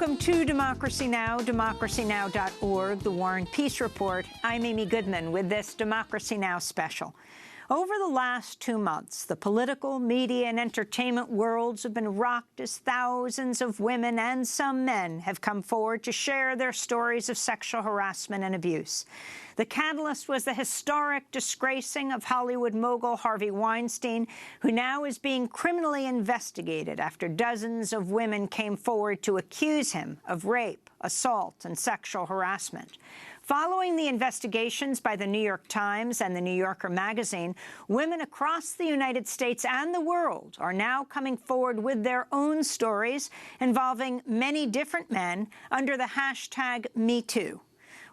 Welcome to Democracy Now!, democracynow.org, the War and Peace Report. I'm Amy Goodman with this Democracy Now! Special. Over the last 2 months, the political, media, and entertainment worlds have been rocked as thousands of women and some men have come forward to share their stories of sexual harassment and abuse. The catalyst was the historic disgracing of Hollywood mogul Harvey Weinstein, who now is being criminally investigated after dozens of women came forward to accuse him of rape, assault, and sexual harassment. Following the investigations by the New York Times and the New Yorker magazine, women across the United States and the world are now coming forward with their own stories involving many different men under the hashtag MeToo.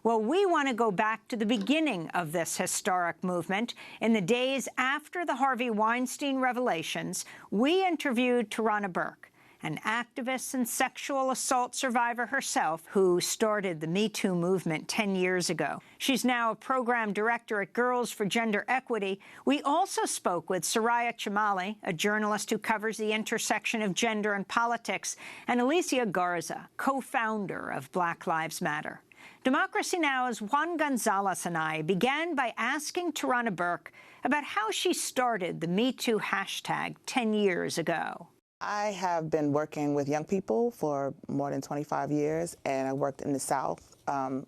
Well, we want to go back to the beginning of this historic movement. In the days after the Harvey Weinstein revelations, we interviewed Tarana Burke, an activist and sexual assault survivor herself who started the MeToo movement 10 years ago. She's now a program director at Girls for Gender Equity. We also spoke with Soraya Chemaly, a journalist who covers the intersection of gender and politics, and Alicia Garza, co-founder of Black Lives Matter. Democracy Now!'s Juan Gonzalez and I began by asking Tarana Burke about how she started the MeToo hashtag 10 years ago. I have been working with young people for more than 25 years, and I worked in the South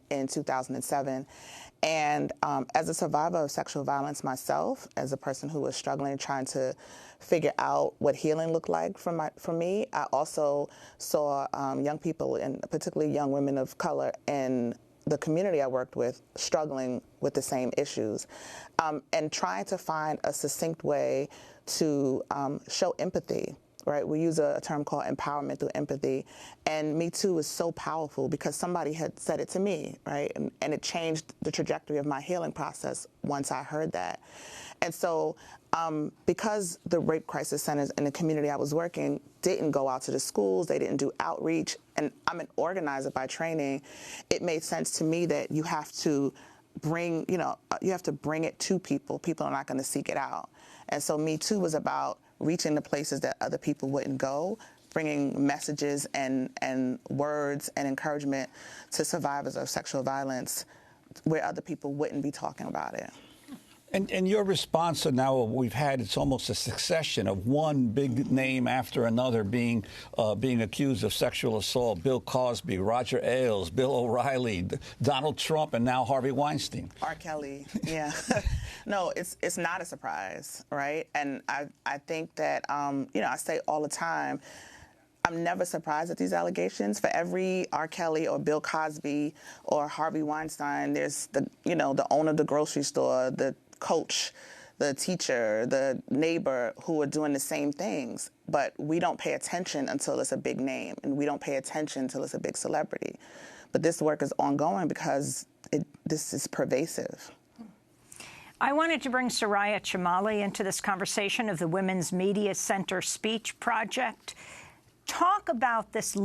in 2007. And as a survivor of sexual violence myself, as a person who was struggling, trying to figure out what healing looked like for me, I also saw young people, and particularly young women of color in the community I worked with, struggling with the same issues, and trying to find a succinct way to show empathy. Right, we use a term called empowerment through empathy, and Me Too is so powerful because somebody had said it to me, right, and it changed the trajectory of my healing process once I heard that. And so because the rape crisis centers in the community I was working didn't go out to the schools, they didn't do outreach, and I'm an organizer by training, it made sense to me that you have to bring, you have to bring it to people. People are not going to seek it out. And so Me Too was about reaching the places that other people wouldn't go, bringing messages and words and encouragement to survivors of sexual violence where other people wouldn't be talking about it. And your response to now what we've had, it's almost a succession of one big name after another being accused of sexual assault. Bill Cosby, Roger Ailes, Bill O'Reilly, Donald Trump, and now Harvey Weinstein. R. Kelly, yeah. No, it's not a surprise, right? And I think that, I say all the time, I'm never surprised at these allegations. For every R. Kelly or Bill Cosby or Harvey Weinstein, there's the owner of the grocery store, the coach, the teacher, the neighbor who are doing the same things. But we don't pay attention until it's a big name, and we don't pay attention until it's a big celebrity. But this work is ongoing because this is pervasive. I wanted to bring Soraya Chemaly into this conversation of the Women's Media Center Speech Project. Talk about these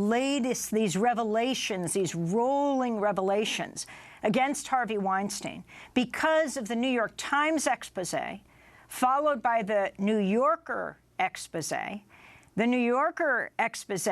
revelations, these rolling revelations against Harvey Weinstein because of the New York Times expose, followed by the New Yorker expose. The New Yorker expose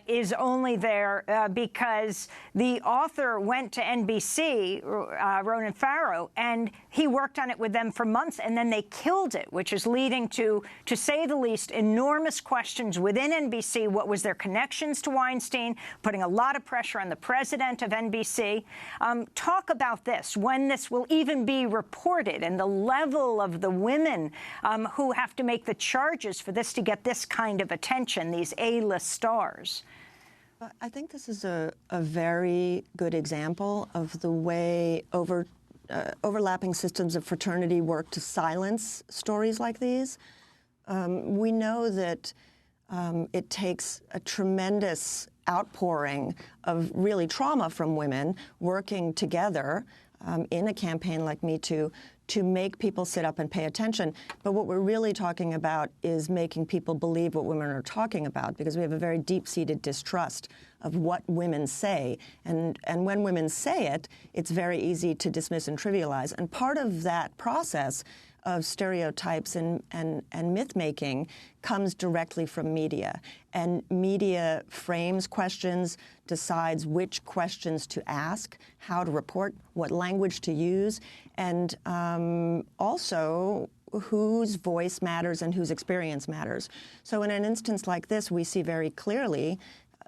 is only there because the author went to NBC, Ronan Farrow, and he worked on it with them for months, and then they killed it, which is leading to say the least, enormous questions within NBC. What was their connections to Weinstein, putting a lot of pressure on the president of NBC. Talk about this, when this will even be reported, and the level of the women who have to make the charges for this to get this kind of attention, these A-list stars. I think this is a very good example of the way overlapping systems of fraternity work to silence stories like these. We know that it takes a tremendous outpouring of really trauma from women working together in a campaign like Me Too to make people sit up and pay attention. But what we're really talking about is making people believe what women are talking about, because we have a very deep-seated distrust of what women say. And when women say it, it's very easy to dismiss and trivialize. And part of that process of stereotypes and myth-making comes directly from media. And media frames questions decides which questions to ask, how to report, what language to use, and also whose voice matters and whose experience matters. So in an instance like this, we see very clearly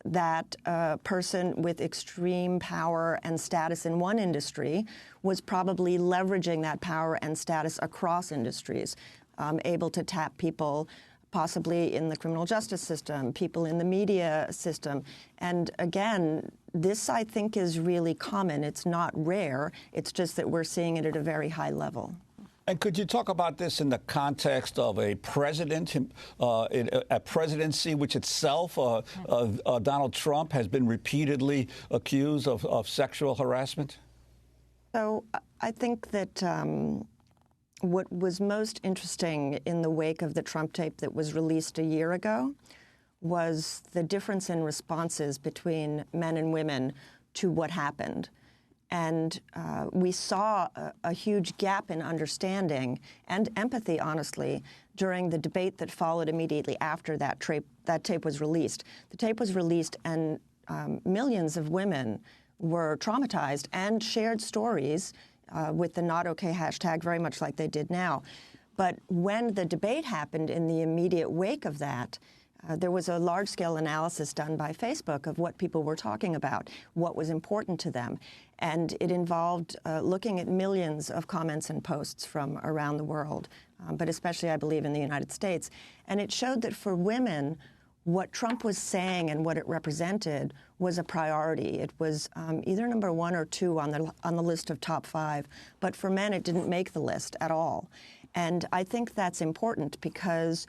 that a person with extreme power and status in one industry was probably leveraging that power and status across industries, able to tap people possibly in the criminal justice system, people in the media system. And again, this, I think, is really common. It's not rare. It's just that we're seeing it at a very high level. And could you talk about this in the context of a president, a presidency which itself, Donald Trump, has been repeatedly accused of sexual harassment? So I think that what was most interesting in the wake of the Trump tape that was released a year ago was the difference in responses between men and women to what happened. And we saw a huge gap in understanding and empathy, honestly, during the debate that followed immediately after that tape was released. The tape was released, and millions of women were traumatized and shared stories with the Not Okay hashtag, very much like they did now. But when the debate happened in the immediate wake of that, there was a large-scale analysis done by Facebook of what people were talking about, what was important to them. And it involved looking at millions of comments and posts from around the world, but especially, I believe, in the United States. And it showed that for women, what Trump was saying and what it represented was a priority. It was either number 1 or 2 on the list of top 5. But for men, it didn't make the list at all. And I think that's important because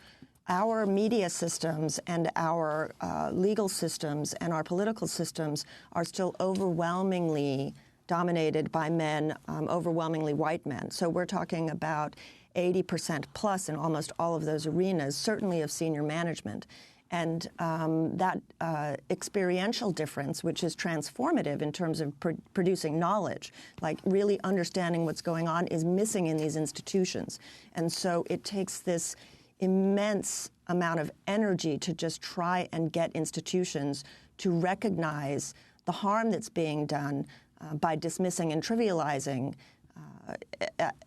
our media systems and our legal systems and our political systems are still overwhelmingly dominated by men, overwhelmingly white men. So we're talking about 80% plus in almost all of those arenas, certainly of senior management. And that experiential difference, which is transformative in terms of producing knowledge, like really understanding what's going on, is missing in these institutions. And so it takes this immense amount of energy to just try and get institutions to recognize the harm that's being done by dismissing and trivializing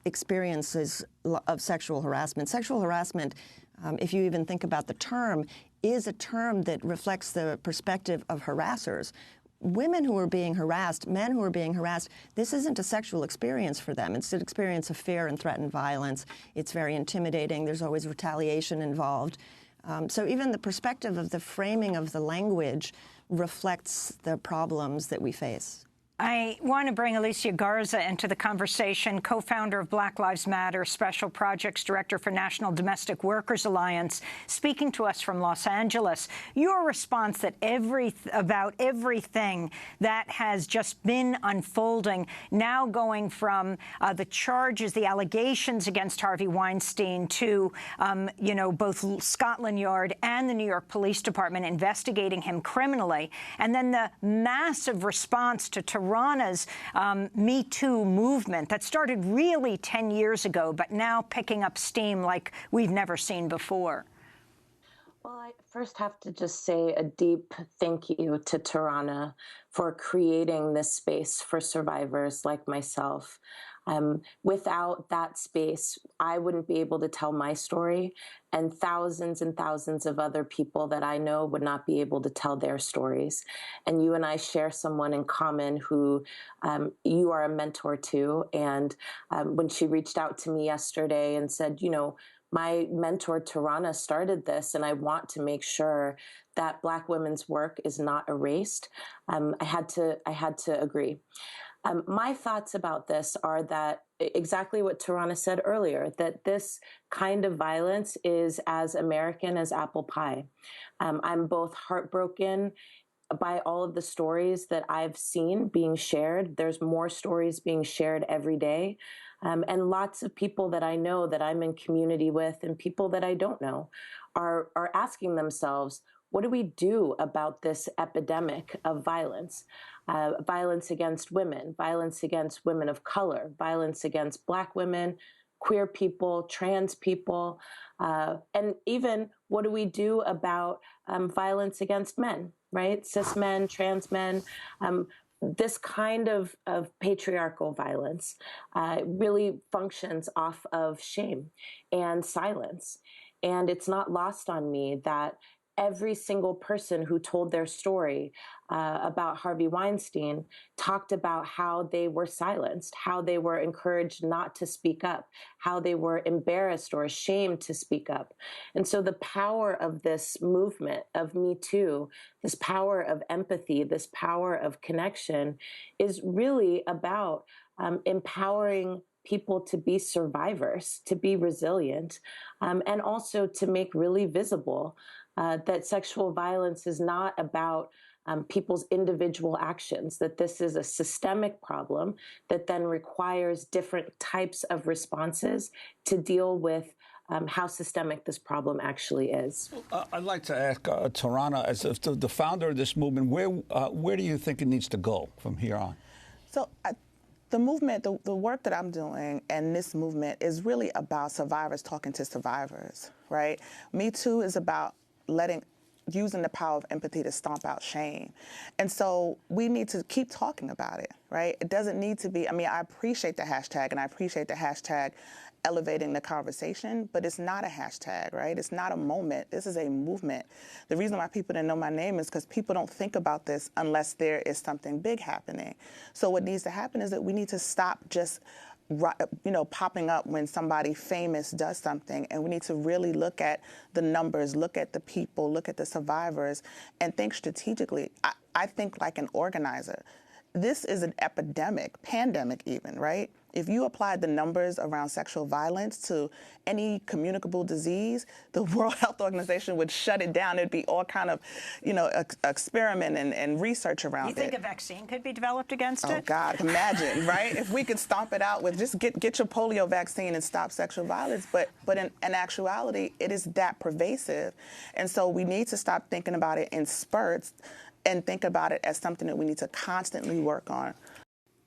experiences of sexual harassment. Sexual harassment, if you even think about the term, is a term that reflects the perspective of harassers. Women who are being harassed, men who are being harassed, this isn't a sexual experience for them. It's an experience of fear and threatened violence. It's very intimidating. There's always retaliation involved. So even the perspective of the framing of the language reflects the problems that we face. I want to bring Alicia Garza into the conversation, co-founder of Black Lives Matter, Special Projects Director for National Domestic Workers Alliance, speaking to us from Los Angeles. Your response that about everything that has just been unfolding, now going from the charges, the allegations against Harvey Weinstein to, both Scotland Yard and the New York Police Department investigating him criminally, and then the massive response to Tarana's MeToo movement that started really 10 years ago, but now picking up steam like we've never seen before. Well, I first have to just say a deep thank you to Tarana for creating this space for survivors like myself. Without that space, I wouldn't be able to tell my story, and thousands of other people that I know would not be able to tell their stories. And you and I share someone in common who you are a mentor to. And when she reached out to me yesterday and said, my mentor Tarana started this, and I want to make sure that Black women's work is not erased, I had to agree. My thoughts about this are that exactly what Tarana said earlier, that this kind of violence is as American as apple pie. I'm both heartbroken by all of the stories that I've seen being shared. There's more stories being shared every day. And lots of people that I know that I'm in community with and people that I don't know are asking themselves, what do we do about this epidemic of violence? Violence against women of color, violence against Black women, queer people, trans people, and even what do we do about violence against men? right? Cis men, trans men, this kind of patriarchal violence really functions off of shame and silence. And it's not lost on me that every single person who told their story about Harvey Weinstein talked about how they were silenced, how they were encouraged not to speak up, how they were embarrassed or ashamed to speak up. And so the power of this movement of MeToo, this power of empathy, this power of connection is really about empowering people to be survivors, to be resilient, and also to make really visible that sexual violence is not about people's individual actions, that this is a systemic problem that then requires different types of responses to deal with how systemic this problem actually is. I'd like to ask Tarana, as the founder of this movement, where do you think it needs to go from here on? So the movement, the work that I'm doing and this movement is really about survivors talking to survivors, right? Me Too is about using the power of empathy to stomp out shame. And so we need to keep talking about it, right? It doesn't need to be, I mean, I appreciate the hashtag and I appreciate the hashtag elevating the conversation, but it's not a hashtag, right? It's not a moment. This is a movement. The reason why people didn't know my name is because people don't think about this unless there is something big happening. So what needs to happen is that we need to stop just popping up when somebody famous does something, and we need to really look at the numbers, look at the people, look at the survivors, and think strategically. I think like an organizer. This is an epidemic, pandemic even, right? If you applied the numbers around sexual violence to any communicable disease, the World Health Organization would shut it down. It'd be all kind of, experiment and research around it. You think a vaccine could be developed against it? Oh, God, imagine, right? If we could stomp it out with just get your polio vaccine and stop sexual violence. But in actuality, it is that pervasive. And so we need to stop thinking about it in spurts and think about it as something that we need to constantly work on.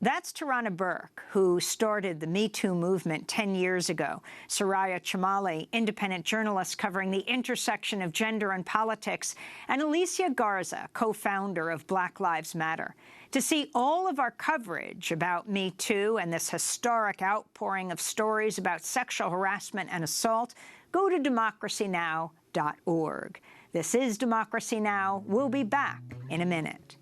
That's Tarana Burke, who started the Me Too movement 10 years ago. Soraya Chemaly, independent journalist covering the intersection of gender and politics, and Alicia Garza, co-founder of Black Lives Matter. To see all of our coverage about Me Too and this historic outpouring of stories about sexual harassment and assault, go to democracynow.org. This is Democracy Now! We'll be back in a minute.